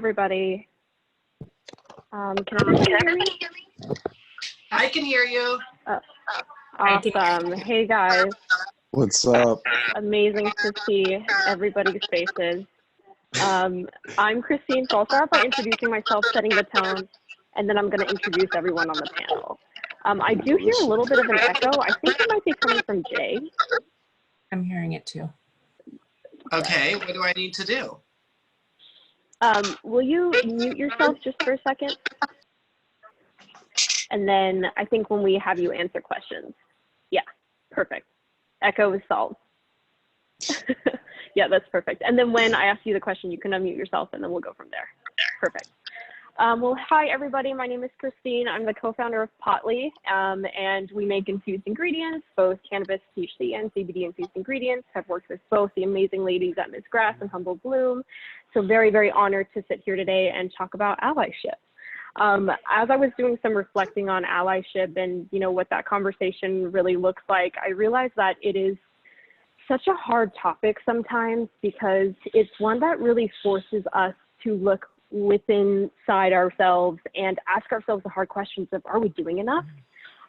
Everybody. Can everybody hear me? I can hear you. Awesome. Hey guys. What's up? Amazing to see everybody's faces. I'm Christine, so I'll start by introducing myself, setting the tone, and then I'm going to introduce everyone on the panel. I do hear a little bit of an echo. I think it might be coming from Jay. I'm hearing it too. Okay, what do I need to do? Will you mute yourself just for a second? And then I think when we have you answer questions. Yeah, perfect. Echo is solved. Yeah, that's perfect. And then when I ask you the question, you can unmute yourself and then we'll go from there. Perfect. Well, hi everybody, my name is Christine. I'm the co-founder of Potly, and we make infused ingredients, both cannabis, THC, and CBD infused ingredients. I've worked with both the amazing ladies at Ms. Grass and Humble Bloom. So very, very honored to sit here today and talk about allyship. As I was doing some reflecting on allyship and what that conversation really looks like, I realized that it is such a hard topic sometimes because it's one that really forces us to look within ourselves and ask ourselves the hard questions of, are we doing enough?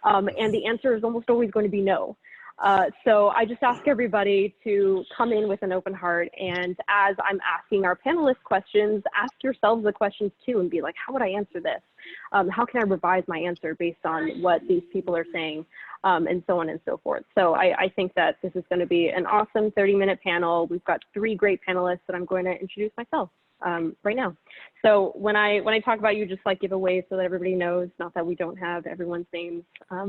And the answer is almost always going to be no. So I just ask everybody to come in with an open heart, and as I'm asking our panelists questions, ask yourselves the questions too and be like, how would I answer this? How can I revise my answer based on what these people are saying, and so on and so forth. So I think that this is going to be an awesome 30-minute panel. We've got 3 great panelists that I'm going to introduce myself right now. So when I talk about you, just like give away so that everybody knows, not that we don't have everyone's names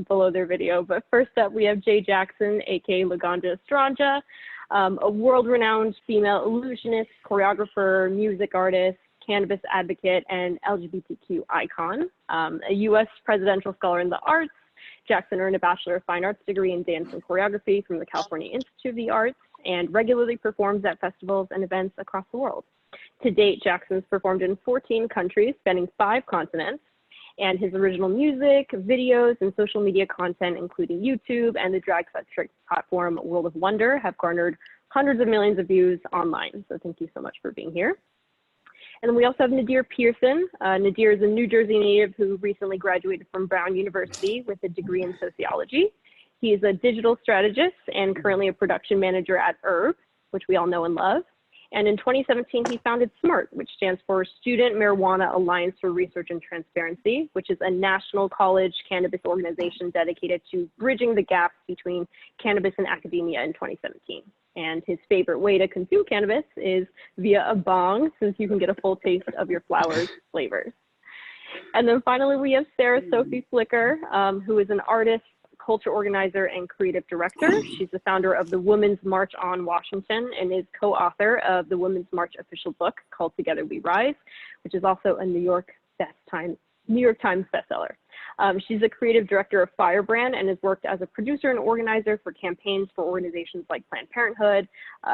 below their video, but first up we have Jay Jackson, aka Laganja Estranja, a world-renowned female illusionist, choreographer, music artist, cannabis advocate, and LGBTQ icon, a US presidential scholar in the arts. Jackson earned a Bachelor of Fine Arts degree in dance and choreography from the California Institute of the Arts and regularly performs at festivals and events across the world. To date, Jackson's performed in 14 countries, spanning 5 continents, and his original music, videos, and social media content, including YouTube and the drag-centric platform World of Wonder, have garnered hundreds of millions of views online. So thank you so much for being here. And then we also have Nadir Pearson. Nadir is a New Jersey native who recently graduated from Brown University with a degree in sociology. He is a digital strategist and currently a production manager at Herb, which we all know and love. And in 2017, he founded SMART, which stands for Student Marijuana Alliance for Research and Transparency, which is a national college cannabis organization dedicated to bridging the gap between cannabis and academia in 2017. And his favorite way to consume cannabis is via a bong, since you can get a full taste of your flower's flavors. And then finally, we have Sarah Sophie Flicker, who is an artist, culture organizer, and creative director. She's the founder of the Women's March on Washington and is co-author of the Women's March official book called Together We Rise, which is also a New York Times bestseller. She's a creative director of Firebrand and has worked as a producer and organizer for campaigns for organizations like Planned Parenthood,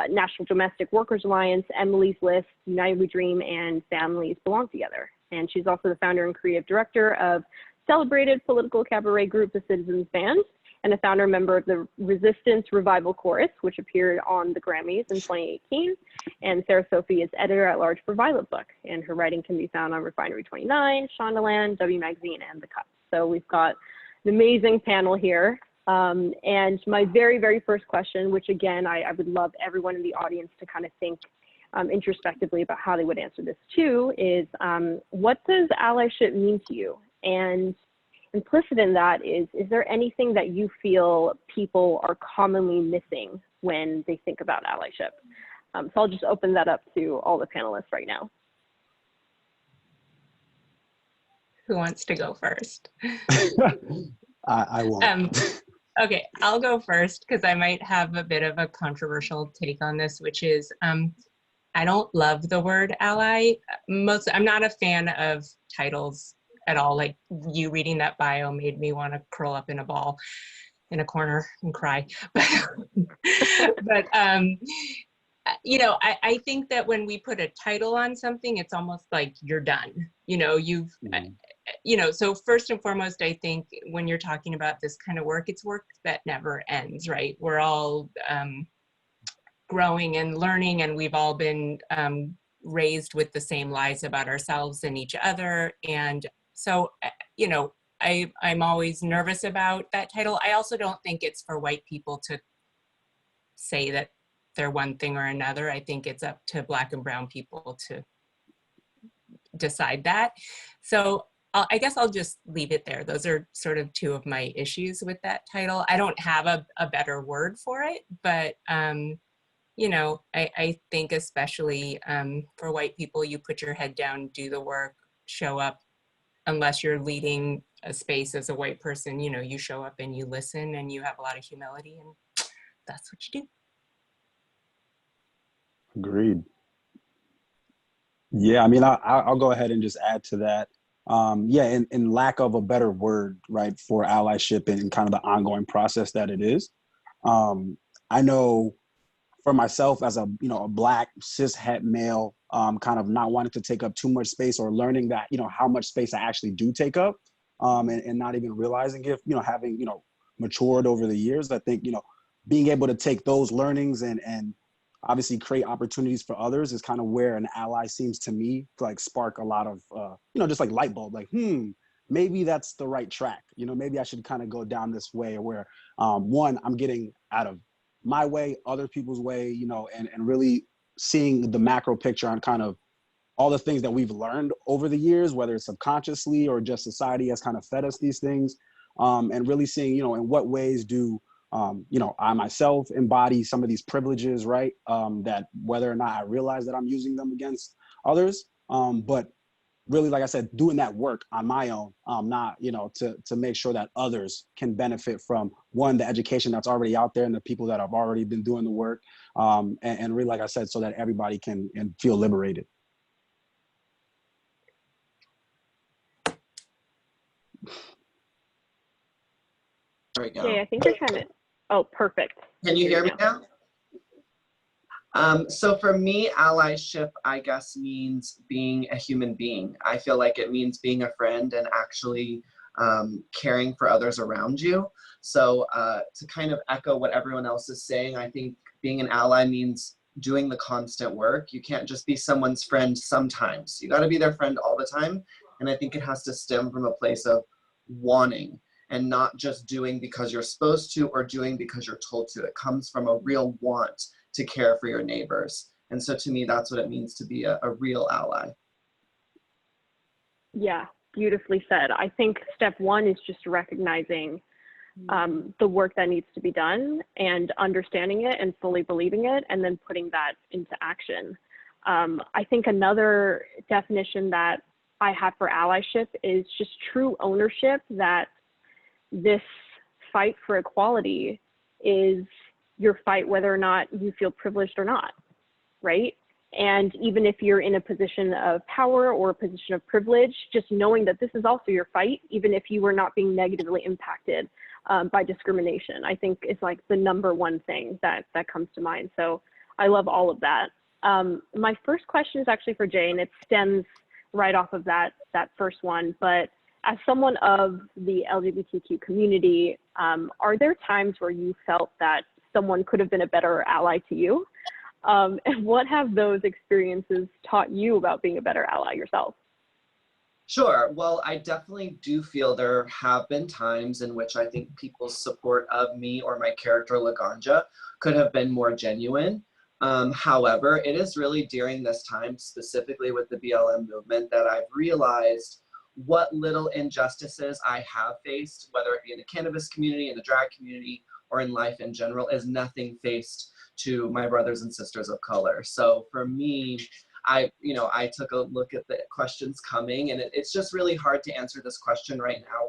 National Domestic Workers Alliance, Emily's List, United We Dream, and Families Belong Together. And she's also the founder and creative director of celebrated political cabaret group, the Citizens Band, and a founder member of the Resistance Revival Chorus, which appeared on the Grammys in 2018. And Sarah Sophie is editor-at-large for Violet Book, and her writing can be found on Refinery 29, Shondaland, W Magazine, and The Cut. So we've got an amazing panel here. And my very, very first question, which again, I would love everyone in the audience to kind of think introspectively about how they would answer this too, is what does allyship mean to you? And implicit in that is there anything that you feel people are commonly missing when they think about allyship? So I'll just open that up to all the panelists right now. Who wants to go first? I won't. Okay, I'll go first because I might have a bit of a controversial take on this, which is I don't love the word ally. I'm not a fan of titles at all. Like you reading that bio made me want to curl up in a ball in a corner and cry. But I think that when we put a title on something, it's almost like you're done. So first and foremost, I think when you're talking about this kind of work, it's work that never ends, right? We're all growing and learning, and we've all been raised with the same lies about ourselves and each other. And so, you know, I'm always nervous about that title. I also don't think it's for white people to say that they're one thing or another. I think it's up to Black and brown people to decide that. So I guess I'll just leave it there. Those are sort of two of my issues with that title. I don't have a better word for it, but you know, I think especially for white people, you put your head down, do the work, show up. Unless you're leading a space as a white person, you know, you show up and you listen and you have a lot of humility, and that's what you do. Agreed. Yeah, I mean, I'll go ahead and just add to that. Yeah, in lack of a better word, right, for allyship and kind of the ongoing process that it is. I know for myself as a, you know, a Black cis het male, kind of not wanting to take up too much space, or learning that, you know, how much space I actually do take up, and not even realizing it, you know, having, you know, matured over the years. I think, you know, being able to take those learnings and obviously create opportunities for others is kind of where an ally seems to me to like spark a lot of, you know, just like light bulb, like, maybe that's the right track. You know, maybe I should kind of go down this way where, one, I'm getting out of my way, other people's way, you know, and really seeing the macro picture on kind of all the things that we've learned over the years, whether it's subconsciously or just society has kind of fed us these things, and really seeing, you know, in what ways do, you know, I myself embody some of these privileges, right? That whether or not I realize that I'm using them against others, but really, like I said, doing that work on my own, not, you know, to make sure that others can benefit from, one, the education that's already out there and the people that have already been doing the work, and really, like I said, so that everybody can and feel liberated. There we go. Jay, I think you're trying to, oh, perfect. Can you hear me now? So for me, allyship, I guess, means being a human being. I feel like it means being a friend and actually caring for others around you. So to kind of echo what everyone else is saying, I think being an ally means doing the constant work. You can't just be someone's friend sometimes. You got to be their friend all the time. And I think it has to stem from a place of wanting and not just doing because you're supposed to or doing because you're told to. It comes from a real want to care for your neighbors. And so to me, that's what it means to be a real ally. Yeah, beautifully said. I think step one is just recognizing the work that needs to be done and understanding it and fully believing it, and then putting that into action. I think another definition that I have for allyship is just true ownership, that this fight for equality is your fight whether or not you feel privileged or not, right? And even if you're in a position of power or a position of privilege, just knowing that this is also your fight, even if you were not being negatively impacted by discrimination, I think is like the number one thing that comes to mind. So I love all of that. My first question is actually for Jay, and it stems right off of that first one, but as someone of the LGBTQ community, are there times where you felt that someone could have been a better ally to you? And what have those experiences taught you about being a better ally yourself? Sure. Well, I definitely do feel there have been times in which I think people's support of me or my character Laganja could have been more genuine. However, it is really during this time, specifically with the BLM movement, that I've realized what little injustices I have faced, whether it be in the cannabis community, in the drag community, or in life in general, is nothing faced to my brothers and sisters of color. So for me, I took a look at the questions coming, and it's just really hard to answer this question right now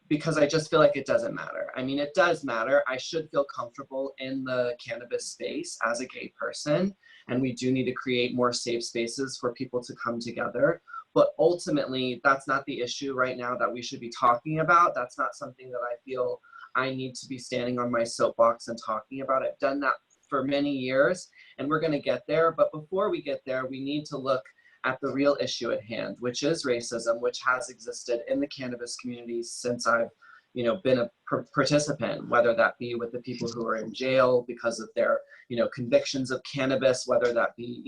because I just feel like it doesn't matter. I mean, it does matter. I should feel comfortable in the cannabis space as a gay person, and we do need to create more safe spaces for people to come together. But ultimately, that's not the issue right now that we should be talking about. That's not something that I feel I need to be standing on my soapbox and talking about. I've done that for many years, and we're going to get there. But before we get there, we need to look at the real issue at hand, which is racism, which has existed in the cannabis community since I've been a participant, whether that be with the people who are in jail because of their convictions of cannabis, whether that be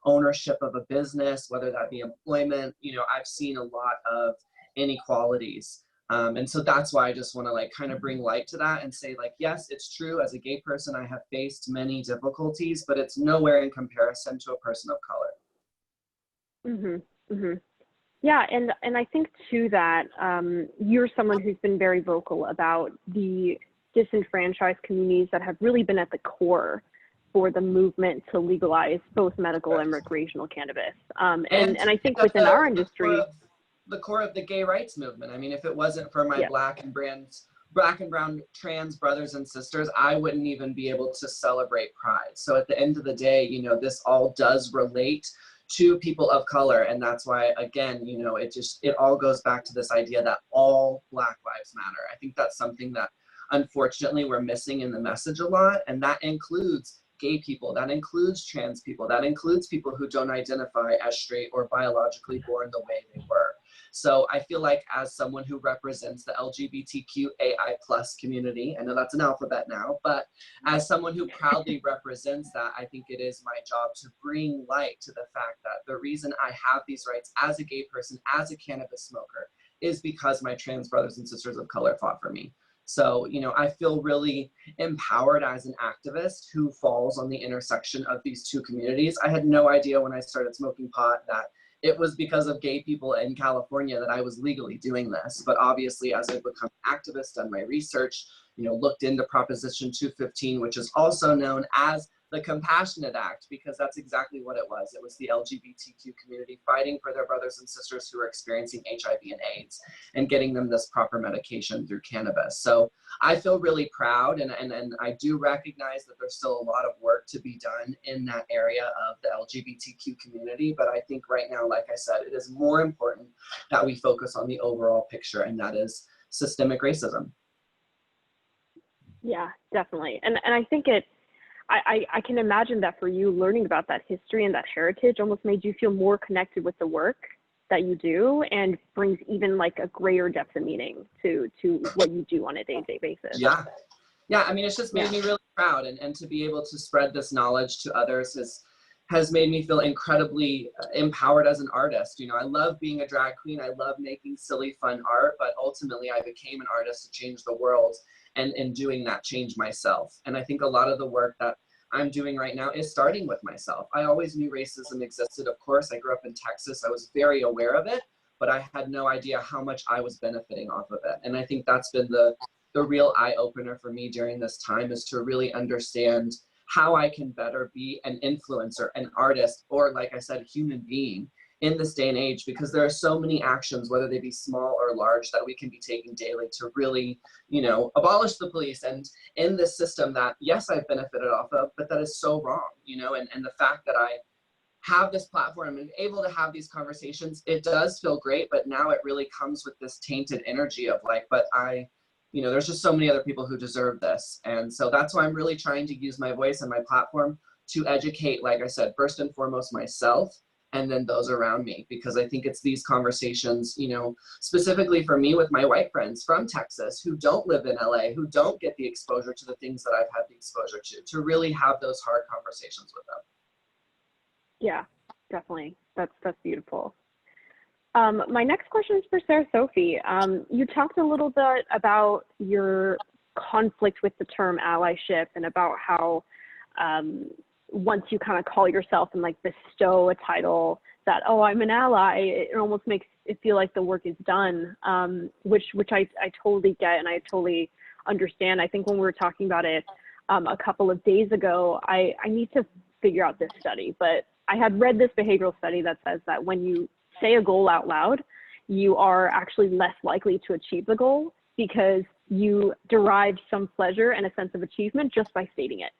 ownership of a business, whether that be employment. You know, I've seen a lot of inequalities. And so that's why I just want to like kind of bring light to that and say like, yes, it's true. As a gay person, I have faced many difficulties, but it's nowhere in comparison to a person of color. Mm-hmm. Mm-hmm. Yeah, and I think too that you're someone who's been very vocal about the disenfranchised communities that have really been at the core for the movement to legalize both medical and recreational cannabis. And I think within our industry, the core of the gay rights movement. I mean, if it wasn't for my black and brown trans brothers and sisters, I wouldn't even be able to celebrate Pride. So at the end of the day, you know, this all does relate to people of color. And that's why, again, you know, it all goes back to this idea that all Black lives matter. I think that's something that unfortunately we're missing in the message a lot. And that includes gay people, that includes trans people, that includes people who don't identify as straight or biologically born the way they were. So I feel like as someone who represents the LGBTQAI+ community, I know that's an alphabet now, but as someone who proudly represents that, I think it is my job to bring light to the fact that the reason I have these rights as a gay person, as a cannabis smoker, is because my trans brothers and sisters of color fought for me. So, you know, I feel really empowered as an activist who falls on the intersection of these two communities. I had no idea when I started smoking pot that it was because of gay people in California that I was legally doing this. But obviously, as I've become an activist, done my research, you know, looked into Proposition 215, which is also known as the Compassionate Act, because that's exactly what it was. It was the LGBTQ community fighting for their brothers and sisters who are experiencing HIV and AIDS and getting them this proper medication through cannabis. So I feel really proud, and I do recognize that there's still a lot of work to be done in that area of the LGBTQ community. But I think right now, like I said, it is more important that we focus on the overall picture, and that is systemic racism. Yeah, definitely. And I think I can imagine that for you, learning about that history and that heritage almost made you feel more connected with the work that you do, and brings even like a greater depth of meaning to what you do on a day-to-day basis. Yeah. Yeah, I mean, it's just made me really proud, and to be able to spread this knowledge to others has made me feel incredibly empowered as an artist. You know, I love being a drag queen. I love making silly, fun art, but ultimately I became an artist to change the world, and in doing that, change myself. And I think a lot of the work that I'm doing right now is starting with myself. I always knew racism existed, of course. I grew up in Texas. I was very aware of it, but I had no idea how much I was benefiting off of it. And I think that's been the real eye-opener for me during this time, is to really understand how I can better be an influencer, an artist, or like I said, a human being in this day and age, because there are so many actions, whether they be small or large, that we can be taking daily to really, you know, abolish the police and in this system that, yes, I've benefited off of, but that is so wrong, you know, and the fact that I have this platform and able to have these conversations, it does feel great, but now it really comes with this tainted energy of like, but you know, there's just so many other people who deserve this. And so that's why I'm really trying to use my voice and my platform to educate, like I said, first and foremost myself, and then those around me, because I think it's these conversations, you know, specifically for me with my white friends from Texas who don't live in LA, who don't get the exposure to the things that I've had the exposure to really have those hard conversations with them. Yeah, definitely. That's beautiful. My next question is for Sarah Sophie. You talked a little bit about your conflict with the term allyship, and about how once you kind of call yourself and like bestow a title that, oh, I'm an ally, it almost makes it feel like the work is done, which I totally get, and I totally understand. I think when we were talking about it a couple of days ago, I need to figure out this study, but I had read this behavioral study that says that when you say a goal out loud, you are actually less likely to achieve the goal, because you derive some pleasure and a sense of achievement just by stating it.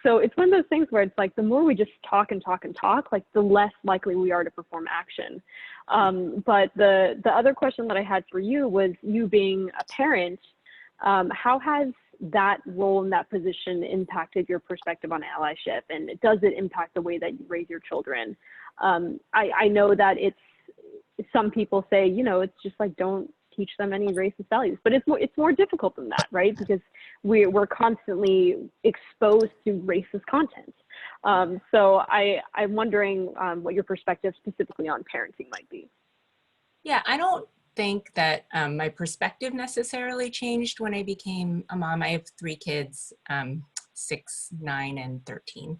So it's one of those things where it's like, the more we just talk and talk and talk, like the less likely we are to perform action. But the other question that I had for you was, you being a parent, how has that role in that position impacted your perspective on allyship, and does it impact the way that you raise your children? I know that some people say, you know, it's just like, don't teach them any racist values, but it's more difficult than that, right? Because we're constantly exposed to racist content. So I'm wondering what your perspective specifically on parenting might be. Yeah, I don't think that my perspective necessarily changed when I became a mom. I have 3 kids, 6, 9, and 13.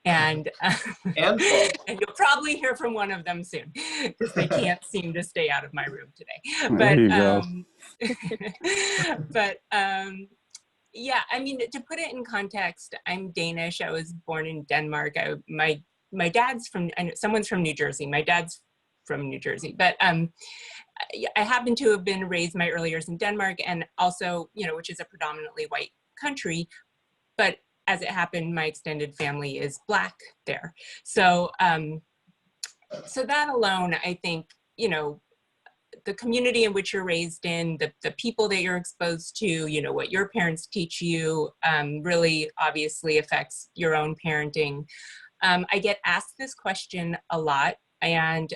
And, and you'll probably hear from one of them soon because they can't seem to stay out of my room today. There you go. But yeah, I mean, to put it in context, I'm Danish. I was born in Denmark. My dad's from, I know someone's from New Jersey. My dad's from New Jersey, but I happen to have been raised my early years in Denmark, and also, you know, which is a predominantly white country, but as it happened, my extended family is Black there. So, so that alone, I think, you know, the community in which you're raised in, the people that you're exposed to, you know, what your parents teach you, really obviously affects your own parenting. I get asked this question a lot, and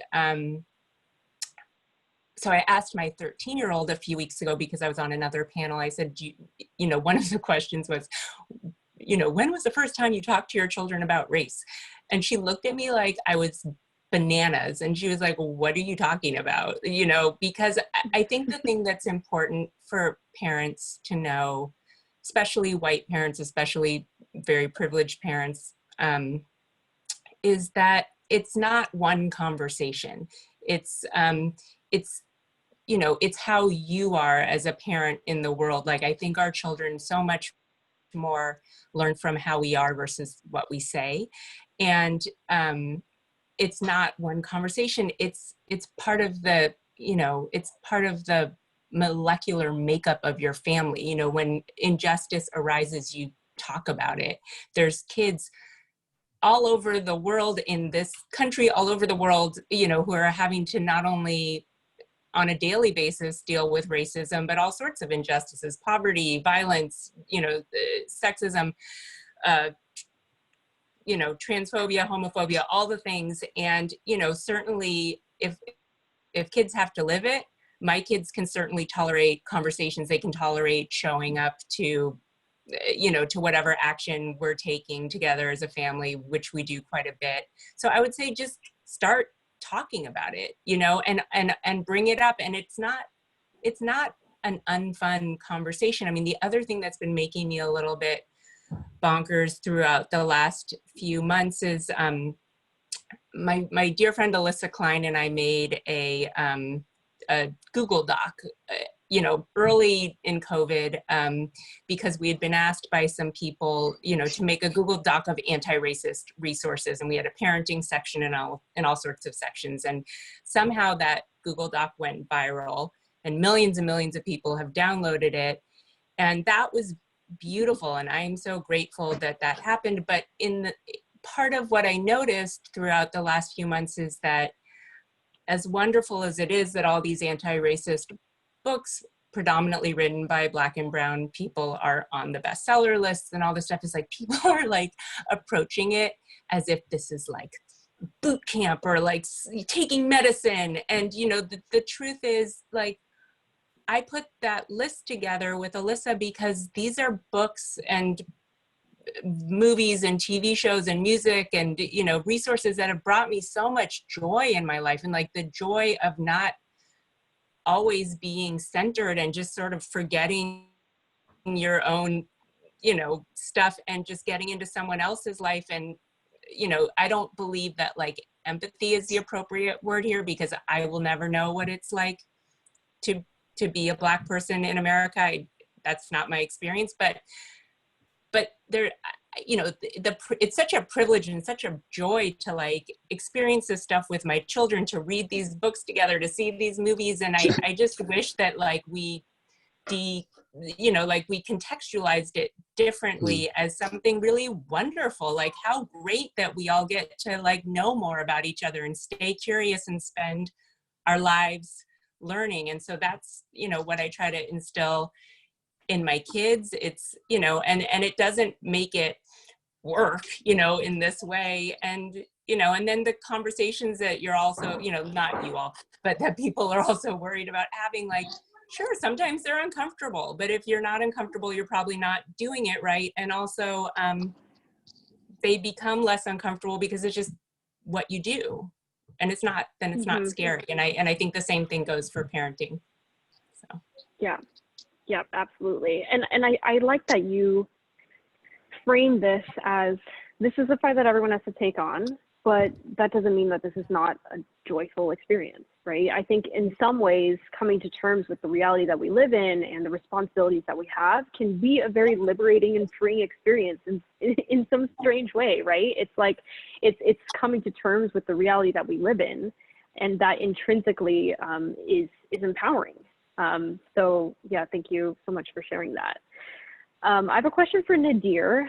so I asked my 13-year-old a few weeks ago because I was on another panel. I said, you know, one of the questions was, you know, when was the first time you talked to your children about race? And she looked at me like I was bananas. And she was like, what are you talking about? You know, because I think the thing that's important for parents to know, especially white parents, especially very privileged parents, is that it's not one conversation. It's, you know, it's how you are as a parent in the world. Like, I think our children so much more learn from how we are versus what we say. And it's not one conversation. It's part of the, you know, it's part of the molecular makeup of your family. You know, when injustice arises, you talk about it. There's kids all over the world in this country, all over the world, you know, who are having to not only on a daily basis deal with racism, but all sorts of injustices, poverty, violence, you know, sexism, you know, transphobia, homophobia, all the things. And, you know, certainly if kids have to live it, my kids can certainly tolerate conversations. They can tolerate showing up to, you know, to whatever action we're taking together as a family, which we do quite a bit. So I would say just start talking about it, you know, and bring it up. And it's not an unfun conversation. I mean, the other thing that's been making me a little bit bonkers throughout the last few months is my dear friend Alyssa Klein and I made a Google Doc, you know, early in COVID, because we had been asked by some people, you know, to make a Google Doc of anti-racist resources. And we had a parenting section and all sorts of sections. And somehow that Google Doc went viral and millions of people have downloaded it. And that was beautiful. And I am so grateful that that happened. But part of what I noticed throughout the last few months is that as wonderful as it is that all these anti-racist books predominantly written by Black and brown people are on the bestseller lists and all this stuff, is like people are like approaching it as if this is like boot camp or like taking medicine. And, you know, the truth is, like, I put that list together with Alyssa because these are books and movies and TV shows and music and, you know, resources that have brought me so much joy in my life, and like the joy of not always being centered and just sort of forgetting your own, you know, stuff and just getting into someone else's life. And, you know, I don't believe that like empathy is the appropriate word here, because I will never know what it's like to be a Black person in America. That's not my experience, but there, you know, it's such a privilege and such a joy to like experience this stuff with my children, to read these books together, to see these movies. And I just wish that like we you know, like we contextualized it differently as something really wonderful. Like how great that we all get to like know more about each other and stay curious and spend our lives learning. And so that's, you know, what I try to instill in my kids. It's, you know, and it doesn't make it work, you know, in this way. And, you know, and then the conversations that you're also, you know, not you all, but that people are also worried about having, like, sure, sometimes they're uncomfortable, but if you're not uncomfortable, you're probably not doing it right. And also, they become less uncomfortable because it's just what you do. And it's not, then it's not scary. And I think the same thing goes for parenting. So. Yeah, absolutely. And I like that you frame this as, this is a fight that everyone has to take on, but that doesn't mean that this is not a joyful experience, right? I think in some ways, coming to terms with the reality that we live in and the responsibilities that we have can be a very liberating and freeing experience in some strange way, right? It's like, it's coming to terms with the reality that we live in, and that intrinsically is empowering. So yeah, thank you so much for sharing that. I have a question for Nadir.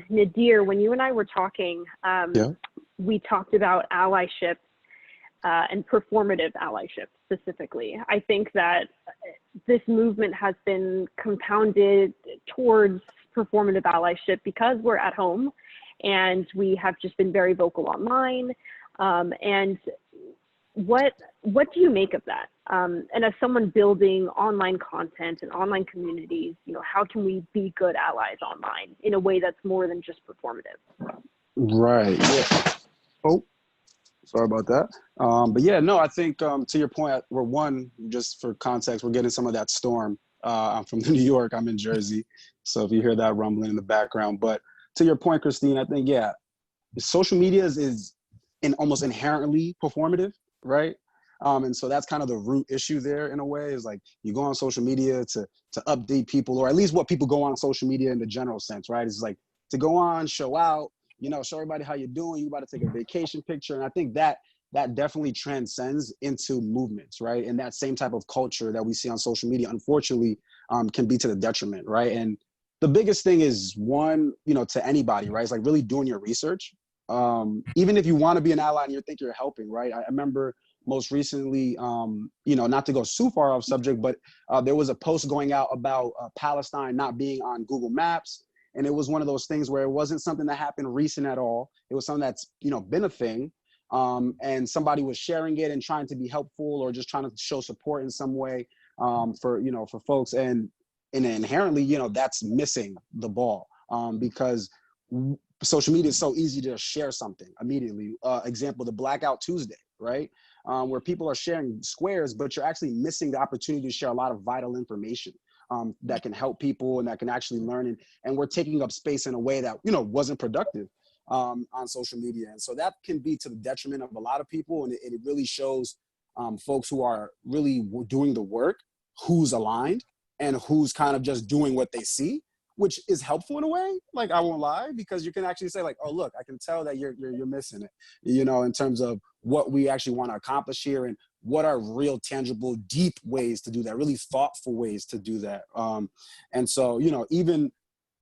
Nadir, when you and I were talking, we talked about allyship and performative allyship specifically. I think that this movement has been compounded towards performative allyship because we're at home and we have just been very vocal online. And what do you make of that? And as someone building online content and online communities, you know, how can we be good allies online in a way that's more than just performative? Right. Yeah. Oh, sorry about that. But yeah, no, I think to your point, we're one, just for context, we're getting some of that storm. I'm from New York, I'm in Jersey. So if you hear that rumbling in the background, but to your point, Christine, I think, yeah, social media is almost inherently performative, right? And so that's kind of the root issue there in a way, is like you go on social media to update people, or at least what people go on social media in the general sense, right? It's like to go on, show out, you know, show everybody how you're doing, you about to take a vacation picture. And I think that definitely transcends into movements, right? And that same type of culture that we see on social media, unfortunately, can be to the detriment, right? And the biggest thing is, one, you know, to anybody, right? It's like really doing your research. Even if you want to be an ally and you think you're helping, right? I remember most recently, you know, not to go too far off subject, but there was a post going out about Palestine not being on Google Maps. And it was one of those things where it wasn't something that happened recent at all. It was something that's, you know, been a thing. And somebody was sharing it and trying to be helpful or just trying to show support in some way for, you know, for folks. And inherently, you know, that's missing the ball because social media is so easy to share something immediately. Example, the Blackout Tuesday, right? Where people are sharing squares, but you're actually missing the opportunity to share a lot of vital information that can help people and that can actually learn. And we're taking up space in a way that, you know, wasn't productive on social media. And so that can be to the detriment of a lot of people. And it really shows folks who are really doing the work, who's aligned and who's kind of just doing what they see, which is helpful in a way, like I won't lie, because you can actually say like, oh, look, I can tell that you're missing it, you know, in terms of what we actually want to accomplish here and what are real, tangible, deep ways to do that, really thoughtful ways to do that. And so, you know, even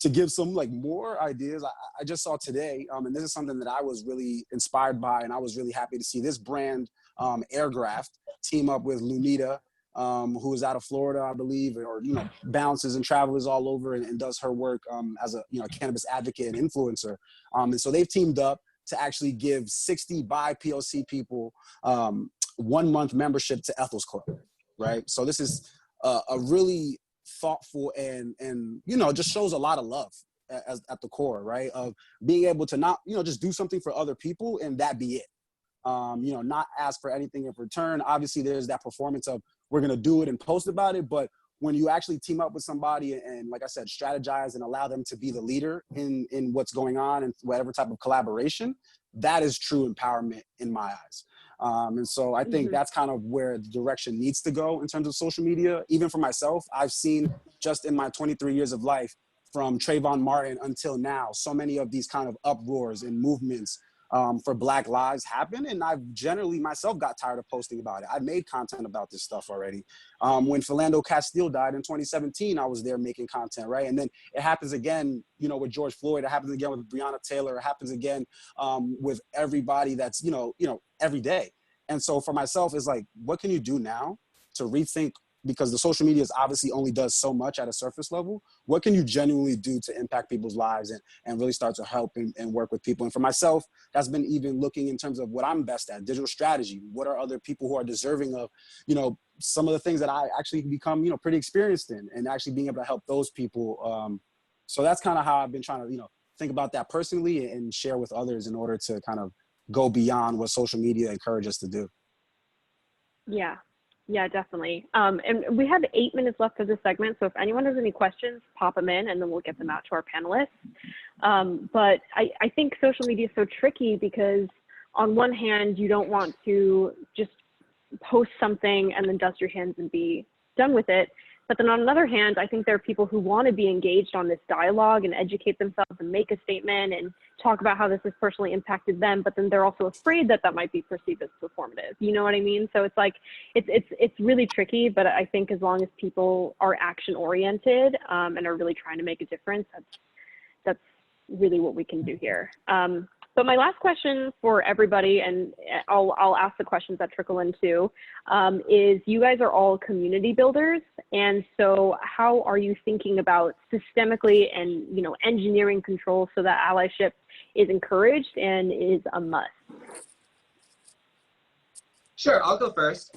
to give some like more ideas, I just saw today, and this is something that I was really inspired by, and I was really happy to see this brand, Airgraft, team up with Lunita, who is out of Florida, I believe, or, you know, bounces and travels all over and does her work as a, you know, cannabis advocate and influencer. And so they've teamed up to actually give 60 BIPOC people 1 month membership to Ethel's Club, right? So this is a really thoughtful and you know, just shows a lot of love at the core, right? Of being able to not, you know, just do something for other people and that be it. You know, not ask for anything in return. Obviously, there's that performance of we're going to do it and post about it. But when you actually team up with somebody and, like I said, strategize and allow them to be the leader in what's going on and whatever type of collaboration, that is true empowerment in my eyes. And so I think that's kind of where the direction needs to go in terms of social media. Even for myself, I've seen just in my 23 years of life, from Trayvon Martin until now, so many of these kind of uproars and movements for Black lives happen. And I've generally myself got tired of posting about it. I made content about this stuff already. When Philando Castile died in 2017, I was there making content, right? And then it happens again, you know, with George Floyd, it happens again with Breonna Taylor, it happens again with everybody that's, you know, every day. And so for myself, it's like, what can you do now to rethink, because the social media is obviously only does so much at a surface level. What can you genuinely do to impact people's lives and really start to help and work with people? And for myself, that's been even looking in terms of what I'm best at, digital strategy. What are other people who are deserving of, you know, some of the things that I actually become, you know, pretty experienced in, and actually being able to help those people. So that's kind of how I've been trying to, you know, think about that personally and share with others in order to kind of go beyond what social media encourages us to do. Yeah, yeah, definitely. And we have 8 minutes left of this segment, so if anyone has any questions, pop them in, and then we'll get them out to our panelists. But I think social media is so tricky because on one hand, you don't want to just post something and then dust your hands and be done with it. But then on another hand, I think there are people who want to be engaged on this dialogue and educate themselves and make a statement and talk about how this has personally impacted them, but then they're also afraid that that might be perceived as performative. You know what I mean? So it's like, it's really tricky, but I think as long as people are action oriented and are really trying to make a difference, that's really what we can do here. But my last question for everybody, and I'll ask the questions that trickle in too, is you guys are all community builders. And so how are you thinking about systemically and, you know, engineering controls so that allyship is encouraged and is a must? Sure, I'll go first.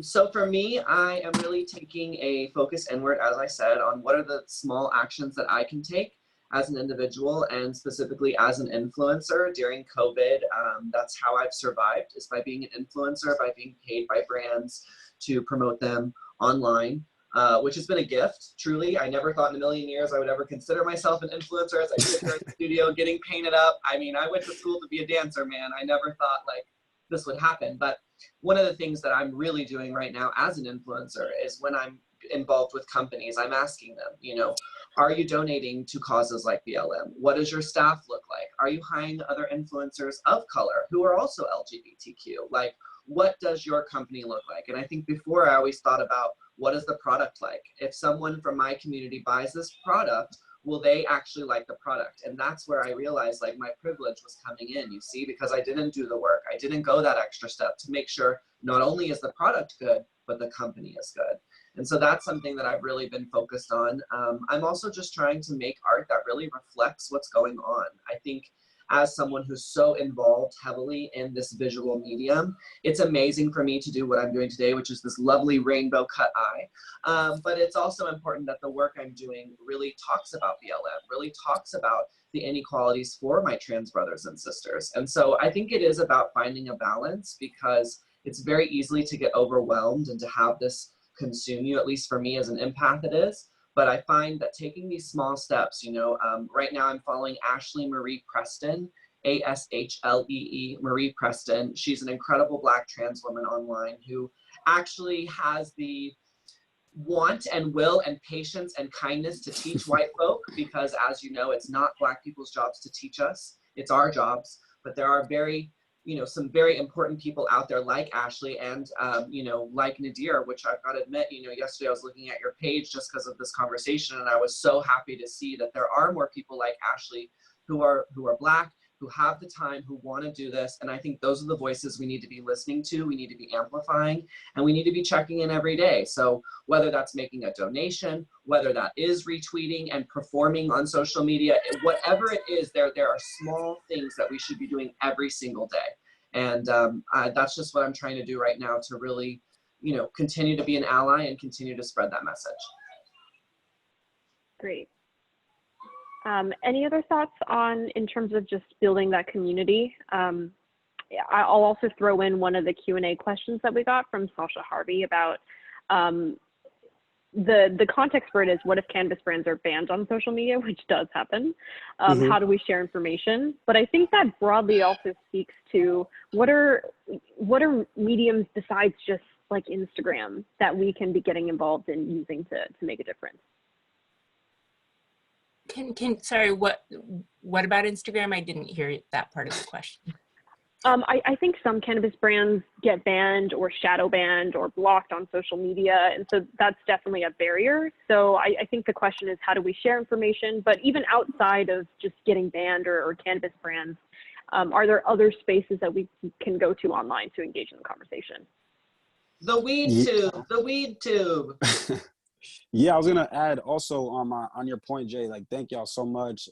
So for me, I am really taking a focus inward, as I said, on what are the small actions that I can take as an individual and specifically as an influencer during COVID. That's how I've survived, is by being an influencer, by being paid by brands to promote them online, which has been a gift, truly. I never thought in a million years I would ever consider myself an influencer as I sit here in the studio getting painted up. I mean, I went to school to be a dancer, man. I never thought like this would happen. But one of the things that I'm really doing right now as an influencer is when I'm involved with companies, I'm asking them, you know, are you donating to causes like BLM? What does your staff look like? Are you hiring other influencers of color who are also LGBTQ? Like, what does your company look like? And I think before I always thought about what is the product like? If someone from my community buys this product, will they actually like the product? And that's where I realized like my privilege was coming in, you see, because I didn't do the work. I didn't go that extra step to make sure not only is the product good, but the company is good. And so that's something that I've really been focused on. I'm also just trying to make art that really reflects what's going on. I think as someone who's so involved heavily in this visual medium, it's amazing for me to do what I'm doing today, which is this lovely rainbow cut eye. But it's also important that the work I'm doing really talks about BLM, really talks about the inequalities for my trans brothers and sisters. And so I think it is about finding a balance, because it's very easily to get overwhelmed and to have this consume you, at least for me as an empath it is. But I find that taking these small steps, you know, right now I'm following Ashley Marie Preston, A-S-H-L-E-E, Marie Preston. She's an incredible Black trans woman online who actually has the want and will and patience and kindness to teach white folk, because as you know, it's not Black people's jobs to teach us, it's our jobs. But there are some very important people out there like Ashley and, like Nadir, which I've got to admit, yesterday I was looking at your page just because of this conversation, and I was so happy to see that there are more people like Ashley who are Black, who have the time, who want to do this. And I think those are the voices we need to be listening to, we need to be amplifying, and we need to be checking in every day. So whether that's making a donation, whether that is retweeting and performing on social media, whatever it is, there are small things that we should be doing every single day. And that's just what I'm trying to do right now to really, continue to be an ally and continue to spread that message. Great. Any other thoughts in terms of just building that community? I'll also throw in one of the Q&A questions that we got from Sasha Harvey about the context for it is, what if cannabis brands are banned on social media, which does happen? How do we share information? But I think that broadly also speaks to what are mediums besides just like Instagram that we can be getting involved in using to make a difference? Sorry, what about Instagram? I didn't hear that part of the question. I think some cannabis brands get banned or shadow banned or blocked on social media. And so that's definitely a barrier. So I think the question is, how do we share information? But even outside of just getting banned or cannabis brands, are there other spaces that we can go to online to engage in the conversation? The weed tube. Yeah, I was gonna add also on your point, Jay. Like, thank y'all so much,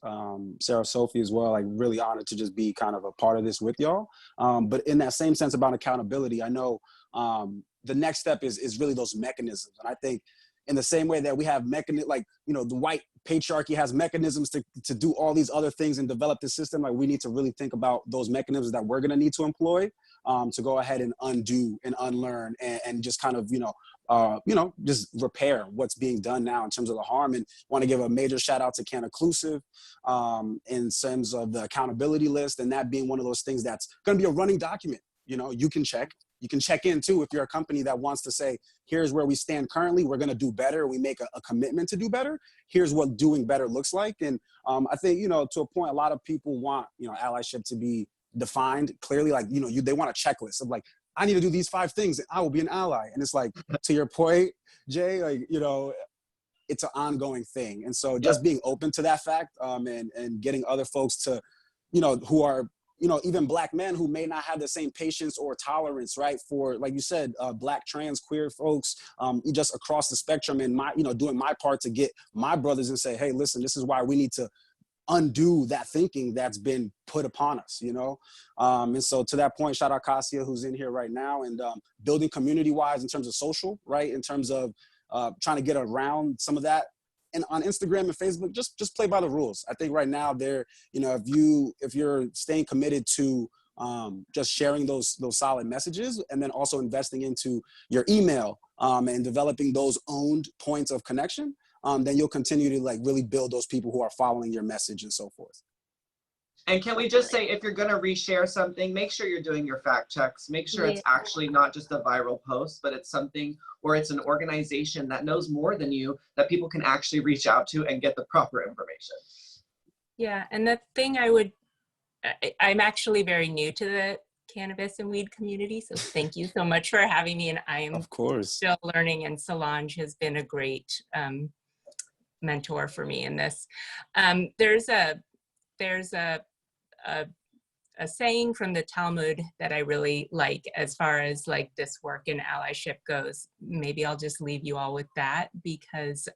Sarah, Sophie as well. Like, really honored to just be kind of a part of this with y'all. But in that same sense about accountability, I know the next step is really those mechanisms, and I think in the same way that we have like, you know, the white patriarchy has mechanisms to do all these other things and develop the system. Like we need to really think about those mechanisms that we're going to need to employ to go ahead and undo and unlearn and just kind of, you know, just repair what's being done now in terms of the harm. And want to give a major shout out to Can Inclusive in terms of the accountability list, and that being one of those things that's going to be a running document. You know, you can check in too if you're a company that wants to say, here's where we stand currently, we're going to do better, we make a commitment to do better, here's what doing better looks like. And I think, you know, to a point, a lot of people want, you know, allyship to be defined clearly, like, you know, they want a checklist of like, I need to do these 5 things and I will be an ally. And it's like, to your point, Jay, like, you know, it's an ongoing thing. And so just being open to that fact and getting other folks to, you know, who are, you know, even Black men who may not have the same patience or tolerance, right, for, like you said, Black, trans, queer folks, just across the spectrum, and you know, doing my part to get my brothers and say, hey, listen, this is why we need to undo that thinking that's been put upon us, you know? And so to that point, shout out Kasia, who's in here right now, and building community-wise in terms of social, right, in terms of trying to get around some of that. And on Instagram and Facebook, just play by the rules. I think right now there, you know, if you're staying committed to just sharing those solid messages, and then also investing into your email and developing those owned points of connection, then you'll continue to like really build those people who are following your message and so forth. And can we just say, if you're going to reshare something, make sure you're doing your fact checks. Make sure it's actually not just a viral post, but it's something, or it's an organization that knows more than you, that people can actually reach out to and get the proper information. Yeah, and the thing I'm actually very new to the cannabis and weed community, so thank you so much for having me. And I am, of course, still learning, and Solange has been a great mentor for me in this. There's a saying from the Talmud that I really like as far as like this work in allyship goes. Maybe I'll just leave you all with that, because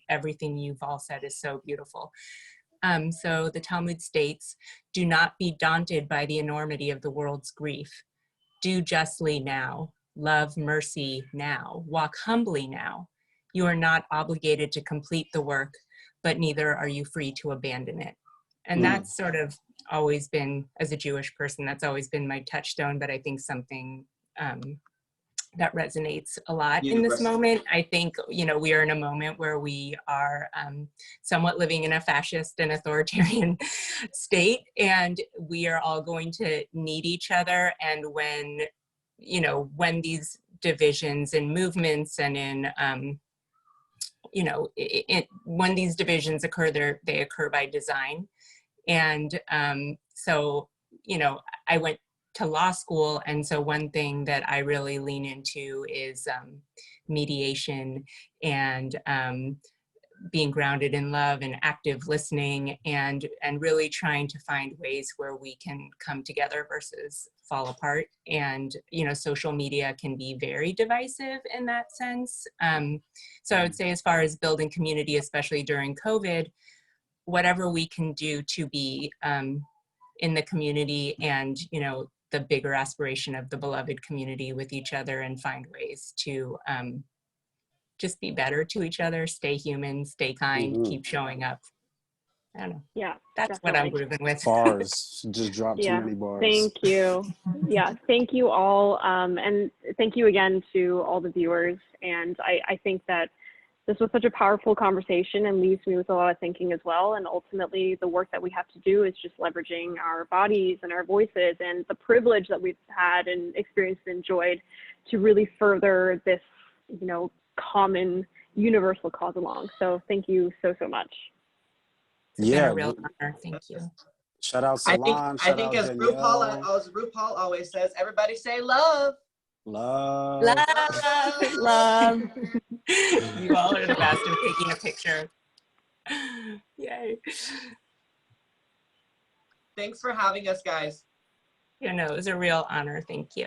everything you've all said is so beautiful. So the Talmud states, do not be daunted by the enormity of the world's grief. Do justly now, love mercy now, walk humbly now. You are not obligated to complete the work, but neither are you free to abandon it. And that's sort of always been, as a Jewish person, that's always been my touchstone, but I think something that resonates a lot in this moment. I think, you know, we are in a moment where we are somewhat living in a fascist and authoritarian state, and we are all going to need each other. And when, you know, when these divisions in movements and in, you know, when these divisions occur, they occur by design. And so, you know, I went to law school, and so one thing that I really lean into is mediation and being grounded in love and active listening, and really trying to find ways where we can come together versus fall apart. And, you know, social media can be very divisive in that sense. So I would say, as far as building community, especially during COVID, whatever we can do to be in the community and, you know, the bigger aspiration of the beloved community with each other, and find ways to just be better to each other, stay human, stay kind, keep showing up. I don't know. Yeah, that's definitely what I'm grooving with. Bars, just dropped too many bars. Thank you. Yeah, thank you all. And thank you again to all the viewers. And I think that this was such a powerful conversation and leaves me with a lot of thinking as well. And ultimately, the work that we have to do is just leveraging our bodies and our voices and the privilege that we've had and experienced and enjoyed to really further this, you know, common universal cause along. So thank you so much. It's been a real honor. Thank you. Shout out Solange. I think as RuPaul always says, everybody say love. Love. Love. Love. You all are the best. I'm taking a picture. Yay. Thanks for having us, guys. Yeah, no, it was a real honor. Thank you.